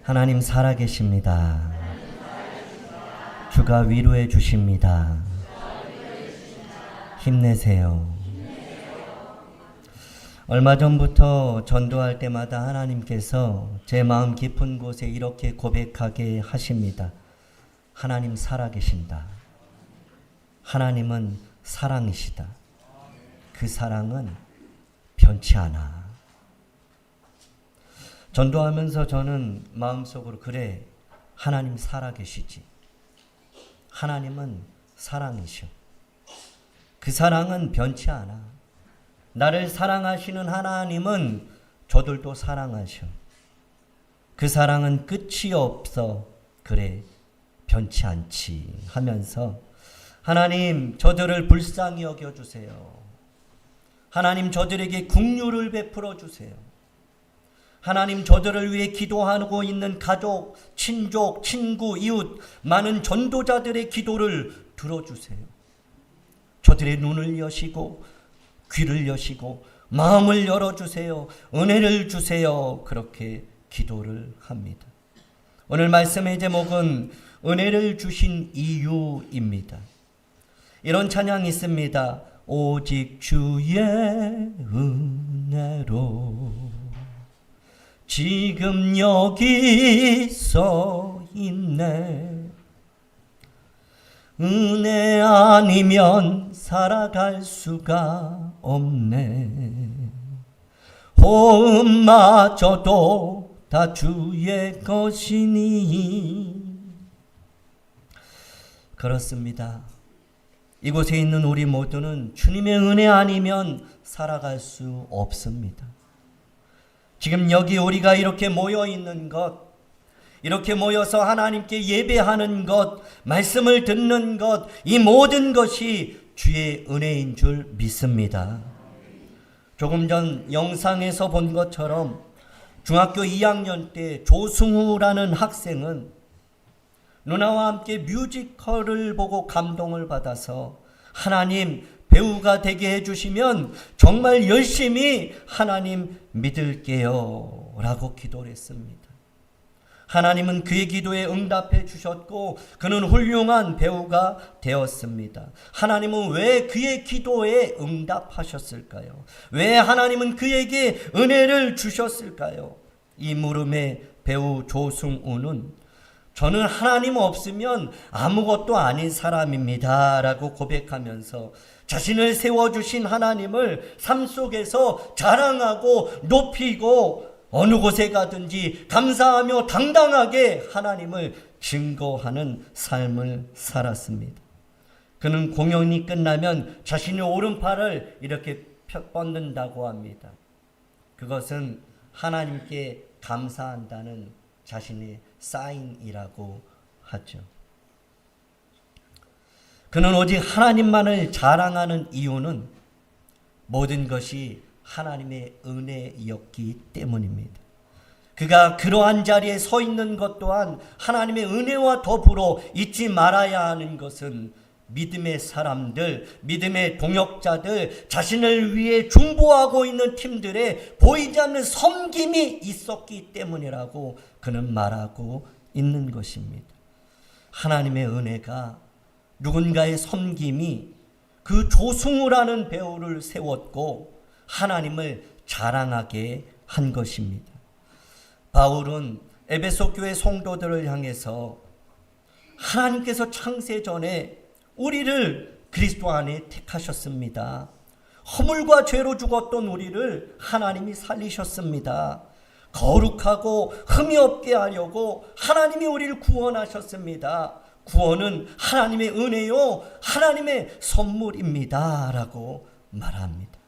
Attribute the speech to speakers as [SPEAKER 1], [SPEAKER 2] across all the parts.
[SPEAKER 1] 하나님 살아계십니다. 주가 위로해 주십니다. 힘내세요. 얼마 전부터 전도할 때마다 하나님께서 제 마음 깊은 곳에 이렇게 고백하게 하십니다. 하나님 살아계신다. 하나님은 사랑이시다. 그 사랑은 변치 않아. 전도하면서 저는 마음속으로 그래, 하나님 살아계시지. 하나님은 사랑이셔. 그 사랑은 변치 않아. 나를 사랑하시는 하나님은 저들도 사랑하셔. 그 사랑은 끝이 없어. 그래, 변치 않지 하면서 하나님 저들을 불쌍히 여겨주세요. 하나님 저들에게 긍휼을 베풀어 주세요. 하나님 저들을 위해 기도하고 있는 가족, 친족, 친구, 이웃 많은 전도자들의 기도를 들어주세요. 저들의 눈을 여시고 귀를 여시고 마음을 열어주세요. 은혜를 주세요. 그렇게 기도를 합니다. 오늘 말씀의 제목은 은혜를 주신 이유입니다. 이런 찬양이 있습니다. 오직 주의 은혜로 지금 여기 서 있네. 은혜 아니면 살아갈 수가 없네. 호흡마저도 다 주의 것이니. 그렇습니다. 이곳에 있는 우리 모두는 주님의 은혜 아니면 살아갈 수 없습니다. 지금 여기 우리가 이렇게 모여 있는 것, 이렇게 모여서 하나님께 예배하는 것, 말씀을 듣는 것, 이 모든 것이 주의 은혜인 줄 믿습니다. 조금 전 영상에서 본 것처럼 중학교 2학년 때 조승우라는 학생은 누나와 함께 뮤지컬을 보고 감동을 받아서 하나님 배우가 되게 해주시면 정말 열심히 하나님 믿을게요 라고 기도를 했습니다. 하나님은 그의 기도에 응답해 주셨고 그는 훌륭한 배우가 되었습니다. 하나님은 왜 그의 기도에 응답하셨을까요? 왜 하나님은 그에게 은혜를 주셨을까요? 이 물음에 배우 조승우는 저는 하나님 없으면 아무것도 아닌 사람입니다 라고 고백하면서 자신을 세워주신 하나님을 삶 속에서 자랑하고 높이고 어느 곳에 가든지 감사하며 당당하게 하나님을 증거하는 삶을 살았습니다. 그는 공연이 끝나면 자신의 오른팔을 이렇게 뻗는다고 합니다. 그것은 하나님께 감사한다는 자신의 사인이라고 하죠. 그는 오직 하나님만을 자랑하는 이유는 모든 것이 하나님의 은혜였기 때문입니다. 그가 그러한 자리에 서 있는 것 또한 하나님의 은혜와 더불어 잊지 말아야 하는 것은 믿음의 사람들, 믿음의 동역자들, 자신을 위해 중보하고 있는 팀들의 보이지 않는 섬김이 있었기 때문이라고 그는 말하고 있는 것입니다. 하나님의 은혜가 누군가의 섬김이 그 조승우라는 배우를 세웠고 하나님을 자랑하게 한 것입니다. 바울은 에베소 교회 성도들을 향해서 하나님께서 창세 전에 우리를 그리스도 안에 택하셨습니다. 허물과 죄로 죽었던 우리를 하나님이 살리셨습니다. 거룩하고 흠이 없게 하려고 하나님이 우리를 구원하셨습니다. 구원은 하나님의 은혜요 하나님의 선물입니다 라고 말합니다.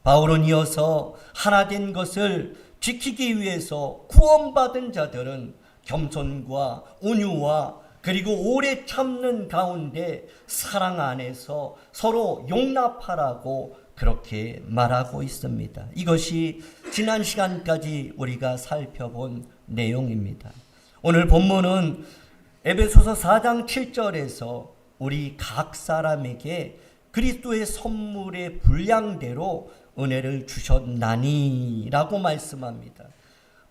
[SPEAKER 1] 바울은 이어서 하나 된 것을 지키기 위해서 구원받은 자들은 겸손과 온유와 그리고 오래 참는 가운데 사랑 안에서 서로 용납하라고 그렇게 말하고 있습니다. 이것이 지난 시간까지 우리가 살펴본 내용입니다. 오늘 본문은 에베소서 4장 7절에서 우리 각 사람에게 그리스도의 선물의 분량대로 은혜를 주셨나니 라고 말씀합니다.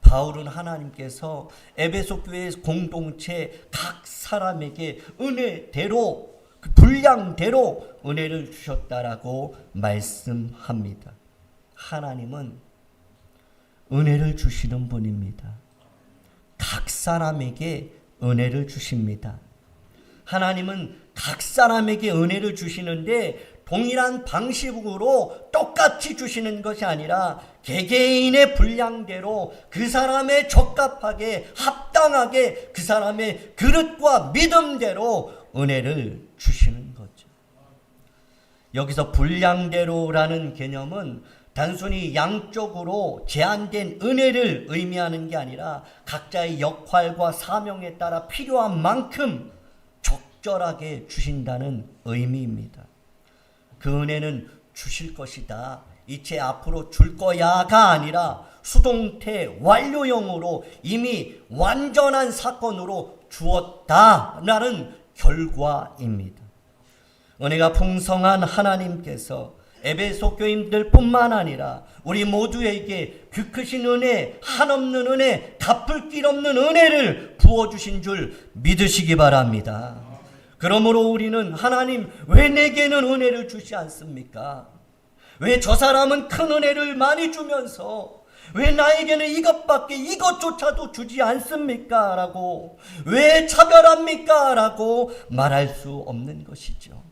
[SPEAKER 1] 바울은 하나님께서 에베소 교회 공동체 각 사람에게 은혜대로, 분량대로 은혜를 주셨다라고 말씀합니다. 하나님은 은혜를 주시는 분입니다. 각 사람에게 은혜를 주십니다. 하나님은 각 사람에게 은혜를 주시는데 동일한 방식으로 똑같이 주시는 것이 아니라 개개인의 분량대로 그 사람의 적합하게 합당하게 그 사람의 그릇과 믿음대로 은혜를 주시는 거죠. 여기서 분량대로라는 개념은 단순히 양쪽으로 제한된 은혜를 의미하는 게 아니라 각자의 역할과 사명에 따라 필요한 만큼 적절하게 주신다는 의미입니다. 그 은혜는 주실 것이다, 이제 앞으로 줄 거야가 아니라 수동태 완료형으로 이미 완전한 사건으로 주었다라는 결과입니다. 은혜가 풍성한 하나님께서 에베소 교인들 뿐만 아니라 우리 모두에게 그 크신 은혜, 한없는 은혜, 갚을 길 없는 은혜를 부어주신 줄 믿으시기 바랍니다. 그러므로 우리는 하나님 왜 내게는 은혜를 주지 않습니까? 왜 저 사람은 큰 은혜를 많이 주면서 왜 나에게는 이것밖에 이것조차도 주지 않습니까? 라고 왜 차별합니까? 라고 말할 수 없는 것이죠.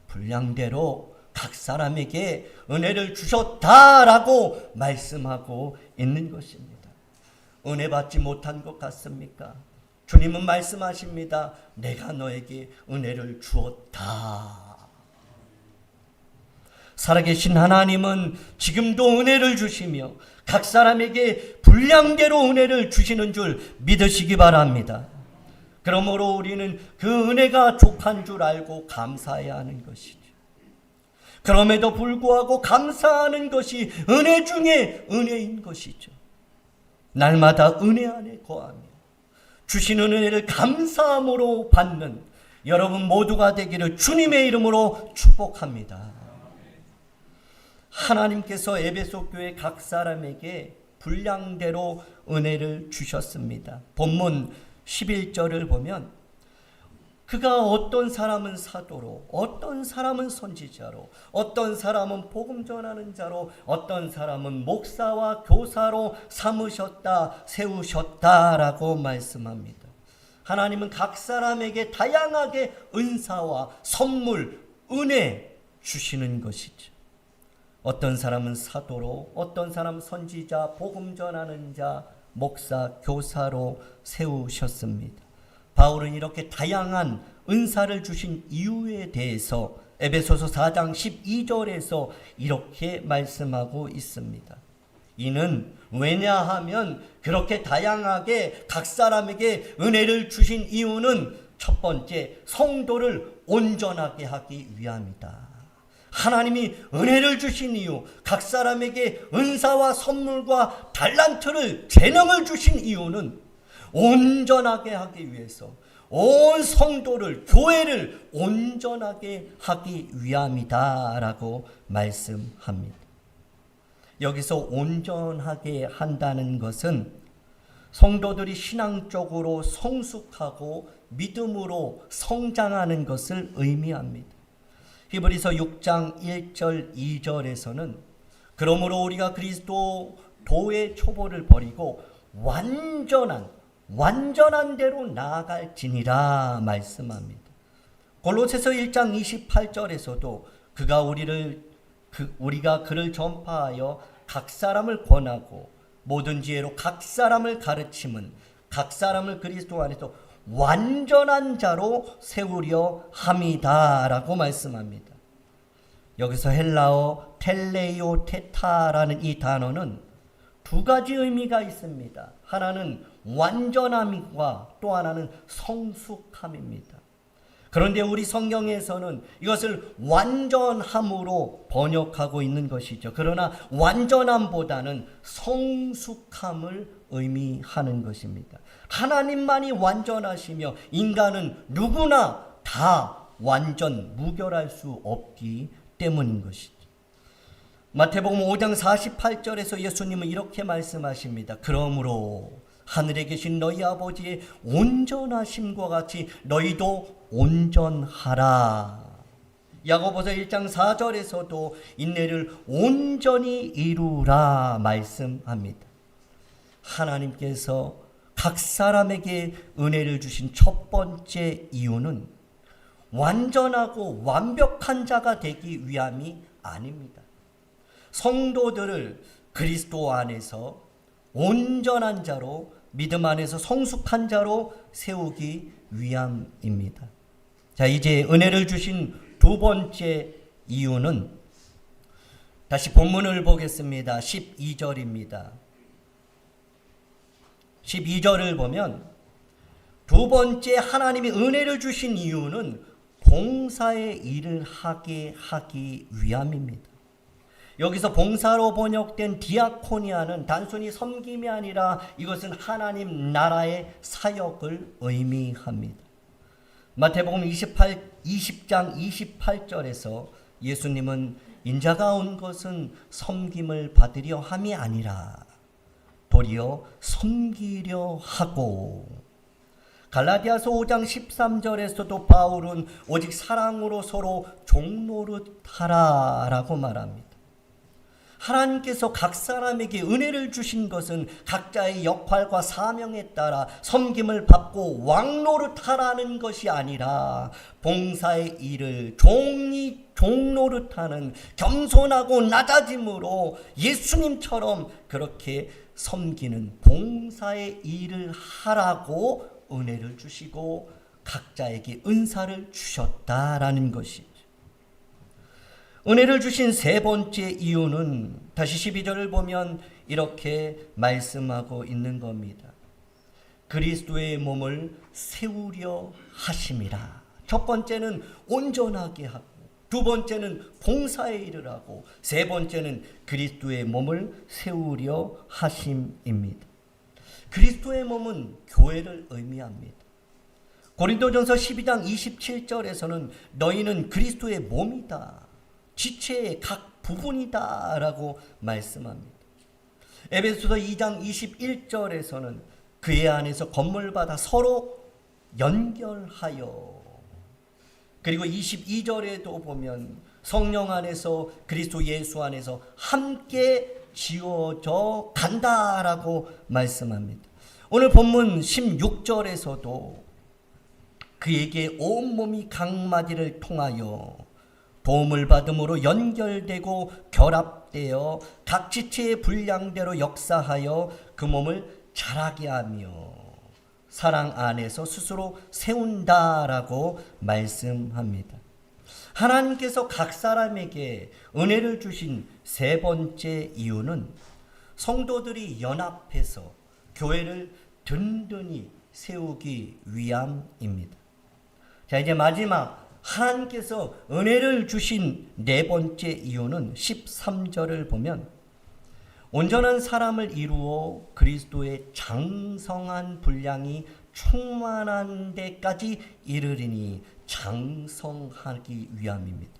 [SPEAKER 1] 분량대로 각 사람에게 은혜를 주셨다라고 말씀하고 있는 것입니다. 은혜 받지 못한 것 같습니까? 주님은 말씀하십니다. 내가 너에게 은혜를 주었다. 살아계신 하나님은 지금도 은혜를 주시며 각 사람에게 분량대로 은혜를 주시는 줄 믿으시기 바랍니다. 그러므로 우리는 그 은혜가 족한 줄 알고 감사해야 하는 것이죠. 그럼에도 불구하고 감사하는 것이 은혜 중에 은혜인 것이죠. 날마다 은혜 안에 거하며 주시는 은혜를 감사함으로 받는 여러분 모두가 되기를 주님의 이름으로 축복합니다. 하나님께서 에베소 교회 각 사람에게 분량대로 은혜를 주셨습니다. 본문 11절을 보면 그가 어떤 사람은 사도로, 어떤 사람은 선지자로, 어떤 사람은 복음 전하는 자로, 어떤 사람은 목사와 교사로 삼으셨다, 세우셨다라고 말씀합니다. 하나님은 각 사람에게 다양하게 은사와 선물, 은혜 주시는 것이죠. 어떤 사람은 사도로, 어떤 사람은 선지자, 복음 전하는 자, 목사, 교사로 세우셨습니다. 바울은 이렇게 다양한 은사를 주신 이유에 대해서 에베소서 4장 12절에서 이렇게 말씀하고 있습니다. 이는 왜냐하면 그렇게 다양하게 각 사람에게 은혜를 주신 이유는 첫 번째, 성도를 온전하게 하기 위함이다. 하나님이 은혜를 주신 이유, 각 사람에게 은사와 선물과 달란트를, 재능을 주신 이유는 온전하게 하기 위해서, 온 성도를, 교회를 온전하게 하기 위함이다 라고 말씀합니다. 여기서 온전하게 한다는 것은 성도들이 신앙적으로 성숙하고 믿음으로 성장하는 것을 의미합니다. 히브리서 6장 1절 2절에서는 그러므로 우리가 그리스도 도의 초보를 버리고 완전한 대로 나아갈지니라 말씀합니다. 골로새서 1장 28절에서도 우리가 그를 전파하여 각 사람을 권하고 모든 지혜로 각 사람을 가르침은 각 사람을 그리스도 안에서 완전한 자로 세우려 함이다라고 말씀합니다. 여기서 헬라어 텔레이오 테타라는 이 단어는 두 가지 의미가 있습니다. 하나는 완전함과 또 하나는 성숙함입니다. 그런데 우리 성경에서는 이것을 완전함으로 번역하고 있는 것이죠. 그러나 완전함보다는 성숙함을 의미하는 것입니다. 하나님만이 완전하시며 인간은 누구나 다 완전 무결할 수 없기 때문인 것이죠. 마태복음 5장 48절에서 예수님은 이렇게 말씀하십니다. 그러므로 하늘에 계신 너희 아버지의 온전하심과 같이 너희도 온전하라. 야고보서 1장 4절에서도 인내를 온전히 이루라 말씀합니다. 하나님께서 각 사람에게 은혜를 주신 첫 번째 이유는 완전하고 완벽한 자가 되기 위함이 아닙니다. 성도들을 그리스도 안에서 온전한 자로, 믿음 안에서 성숙한 자로 세우기 위함입니다. 자, 이제 은혜를 주신 두 번째 이유는 다시 본문을 보겠습니다. 12절입니다. 12절을 보면 두 번째 하나님이 은혜를 주신 이유는 봉사의 일을 하게 하기 위함입니다. 여기서 봉사로 번역된 디아코니아는 단순히 섬김이 아니라 이것은 하나님 나라의 사역을 의미합니다. 마태복음 20장 28절에서 예수님은 인자가 온 것은 섬김을 받으려 함이 아니라 도리어 섬기려 하고, 갈라디아서 5장 13절에서도 바울은 오직 사랑으로 서로 종노릇하라라고 말합니다. 하나님께서 각 사람에게 은혜를 주신 것은 각자의 역할과 사명에 따라 섬김을 받고 왕노릇하라는 것이 아니라 봉사의 일을 종노릇하는 겸손하고 낮아짐으로 예수님처럼 그렇게 섬기는 봉사의 일을 하라고 은혜를 주시고 각자에게 은사를 주셨다라는 것이죠. 은혜를 주신 세 번째 이유는 다시 12절을 보면 이렇게 말씀하고 있는 겁니다. 그리스도의 몸을 세우려 하심이라. 첫 번째는 온전하게 하고, 두 번째는 봉사의 일을 하고, 세 번째는 그리스도의 몸을 세우려 하심입니다. 그리스도의 몸은 교회를 의미합니다. 고린도전서 12장 27절에서는 너희는 그리스도의 몸이다, 지체의 각 부분이다 라고 말씀합니다. 에베소서 2장 21절에서는 그의 안에서 건물받아 서로 연결하여, 그리고 22절에도 보면 성령 안에서 그리스도 예수 안에서 함께 지어져 간다라고 말씀합니다. 오늘 본문 16절에서도 그에게 온몸이 각마디를 통하여 도움을 받음으로 연결되고 결합되어 각 지체의 분량대로 역사하여 그 몸을 자라게 하며 사랑 안에서 스스로 세운다라고 말씀합니다. 하나님께서 각 사람에게 은혜를 주신 세 번째 이유는 성도들이 연합해서 교회를 든든히 세우기 위함입니다. 자, 이제 마지막 하나님께서 은혜를 주신 네 번째 이유는 13절을 보면 온전한 사람을 이루어 그리스도의 장성한 분량이 충만한 데까지 이르리니 장성하기 위함입니다.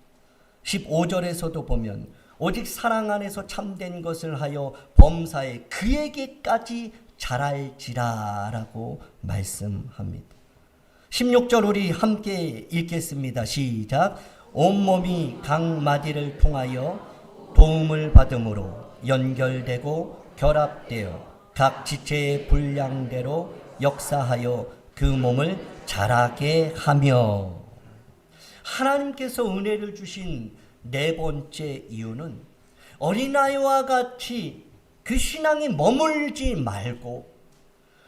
[SPEAKER 1] 15절에서도 보면 오직 사랑 안에서 참된 것을 하여 범사에 그에게까지 자랄지라라고 말씀합니다. 16절 우리 함께 읽겠습니다. 시작. 온몸이 각 마디를 통하여 도움을 받음으로 연결되고 결합되어 각 지체의 분량대로 역사하여 그 몸을 자라게 하며. 하나님께서 은혜를 주신 네 번째 이유는 어린아이와 같이 그 신앙이 머물지 말고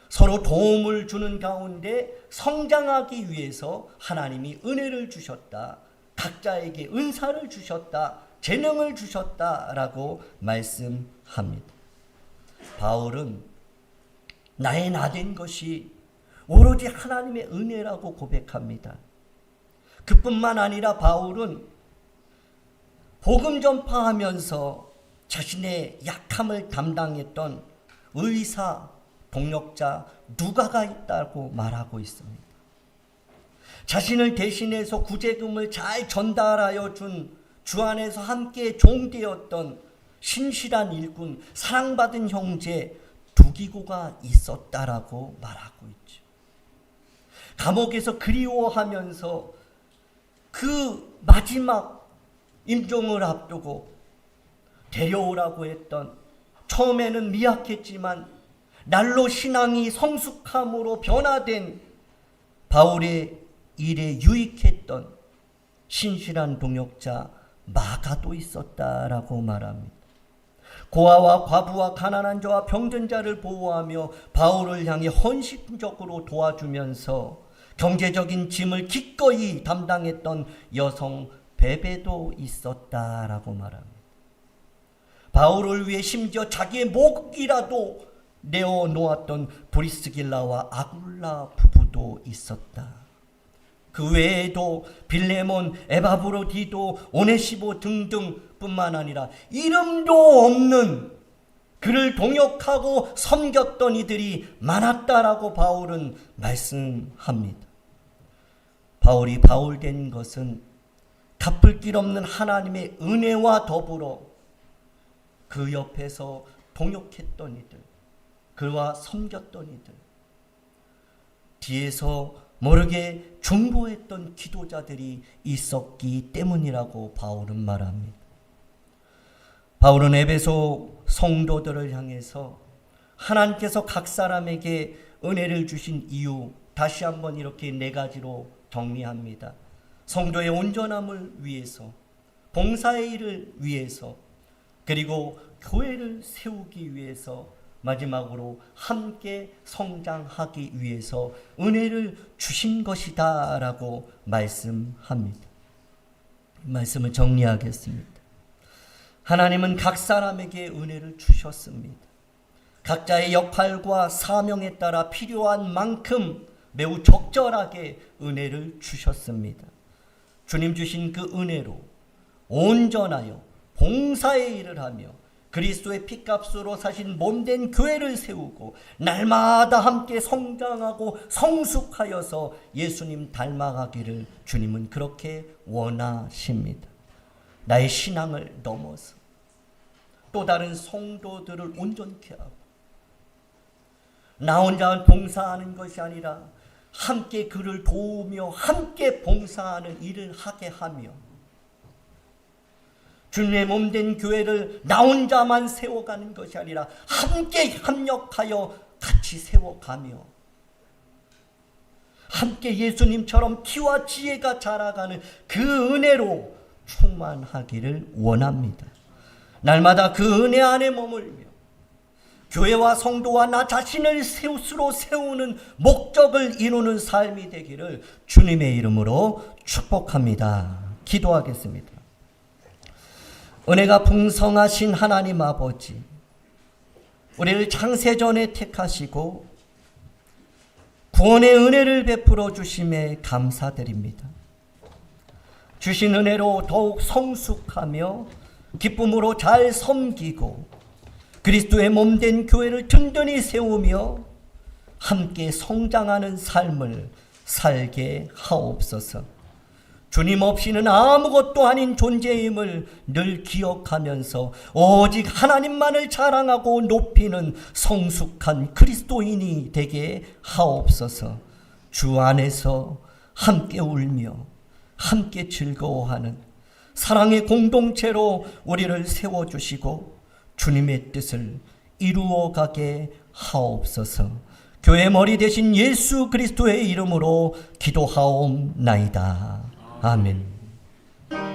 [SPEAKER 1] 서로 도움을 주는 가운데 성장하기 위해서 하나님이 은혜를 주셨다, 각자에게 은사를 주셨다, 재능을 주셨다라고 말씀합니다. 바울은 나의 나된 것이 오로지 하나님의 은혜라고 고백합니다. 그뿐만 아니라 바울은 복음 전파하면서 자신의 약함을 담당했던 의사, 동역자 누가가 있다고 말하고 있습니다. 자신을 대신해서 구제금을 잘 전달하여 준 주 안에서 함께 종되었던 신실한 일꾼, 사랑받은 형제 두기고가 있었다라고 말하고 있죠. 감옥에서 그리워하면서 그 마지막 임종을 앞두고 데려오라고 했던, 처음에는 미약했지만 날로 신앙이 성숙함으로 변화된 바울의 일에 유익했던 신실한 동역자 마가도 있었다라고 말합니다. 고아와 과부와 가난한 자와 병든 자를 보호하며 바울을 향해 헌신적으로 도와주면서 경제적인 짐을 기꺼이 담당했던 여성 베베도 있었다라고 말합니다. 바울을 위해 심지어 자기의 목이라도 내어놓았던 브리스길라와 아굴라 부부도 있었다. 그 외에도 빌레몬, 에바브로디도, 오네시모 등등 뿐만 아니라 이름도 없는 그를 동역하고 섬겼던 이들이 많았다라고 바울은 말씀합니다. 바울이 바울된 것은 갚을 길 없는 하나님의 은혜와 더불어 그 옆에서 동역했던 이들, 그와 섬겼던 이들, 뒤에서 모르게 중보했던 기도자들이 있었기 때문이라고 바울은 말합니다. 바울은 에베소 성도들을 향해서 하나님께서 각 사람에게 은혜를 주신 이유 다시 한번 이렇게 4가지로 정리합니다. 성도의 온전함을 위해서, 봉사의 일을 위해서, 그리고 교회를 세우기 위해서, 마지막으로 함께 성장하기 위해서 은혜를 주신 것이다 라고 말씀합니다. 말씀을 정리하겠습니다. 하나님은 각 사람에게 은혜를 주셨습니다. 각자의 역할과 사명에 따라 필요한 만큼 매우 적절하게 은혜를 주셨습니다. 주님 주신 그 은혜로 온전하여 봉사의 일을 하며 그리스도의 피값으로 사신 몸된 교회를 세우고 날마다 함께 성장하고 성숙하여서 예수님 닮아가기를 주님은 그렇게 원하십니다. 나의 신앙을 넘어서 또 다른 성도들을 온전케 하고 나 혼자 봉사하는 것이 아니라 함께 그를 도우며 함께 봉사하는 일을 하게 하며 주님의 몸된 교회를 나 혼자만 세워가는 것이 아니라 함께 협력하여 같이 세워가며 함께 예수님처럼 키와 지혜가 자라가는 그 은혜로 충만하기를 원합니다. 날마다 그 은혜 안에 머물며 교회와 성도와 나 자신을 스스로 세우는 목적을 이루는 삶이 되기를 주님의 이름으로 축복합니다. 기도하겠습니다. 은혜가 풍성하신 하나님 아버지, 우리를 창세전에 택하시고 구원의 은혜를 베풀어 주심에 감사드립니다. 주신 은혜로 더욱 성숙하며 기쁨으로 잘 섬기고 그리스도의 몸된 교회를 든든히 세우며 함께 성장하는 삶을 살게 하옵소서. 주님 없이는 아무것도 아닌 존재임을 늘 기억하면서 오직 하나님만을 자랑하고 높이는 성숙한 그리스도인이 되게 하옵소서. 주 안에서 함께 울며 함께 즐거워하는 사랑의 공동체로 우리를 세워주시고 주님의 뜻을 이루어가게 하옵소서. 교회 머리 되신 예수 그리스도의 이름으로 기도하옵나이다. 아멘.